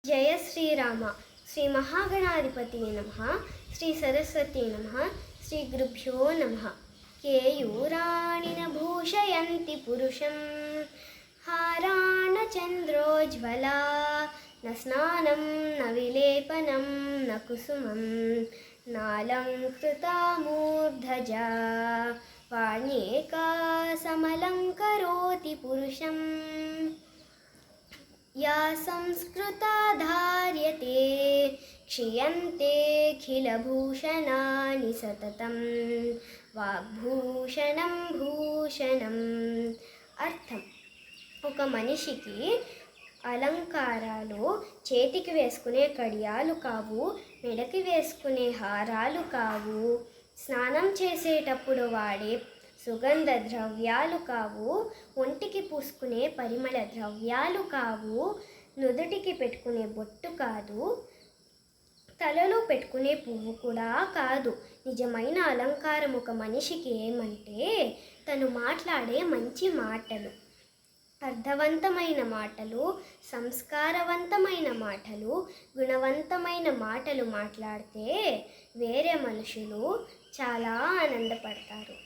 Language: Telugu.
జయ శ్రీరామ. శ్రీ మహాగణాధిపతి నమః. శ్రీ సరస్వతి నమః. శ్రీ గురుభ్యో నమః. కేయూరాణి న భూషయంతి పురుషం హారాణ చంద్రోజ్వలా న స్నానం న విలేపనం న కుసుమం నాలంకృతా మూర్ధజా వాణ్యేకా సమలంకరోతి పురుషం या संस्कृता धार्यते क्षीयन्तेऽखिलभूषणानि सततं వాగ్భూషణం భూషణం. అర్థం: ఒక మనిషికి అలంకారాలు చేతికి వేసుకునే కడియాలు కావు, మెడకి వేసుకునే హారాలు కావు, స్నానం చేసేటప్పుడు వాడే సుగంధ ద్రవ్యాలు కావు, ఒంటికి పూసుకునే పరిమళ ద్రవ్యాలు కావు, నుదుటికి పెట్టుకునే బొట్టు కాదు, తలలో పెట్టుకునే పువ్వు కూడా కాదు. నిజమైన అలంకారం ఒక మనిషికి ఏమంటే తను మాట్లాడే మంచి మాటలు, అర్థవంతమైన మాటలు, సంస్కారవంతమైన మాటలు, గుణవంతమైన మాటలు మాట్లాడితే వేరే మనుషులు చాలా ఆనందపడతారు.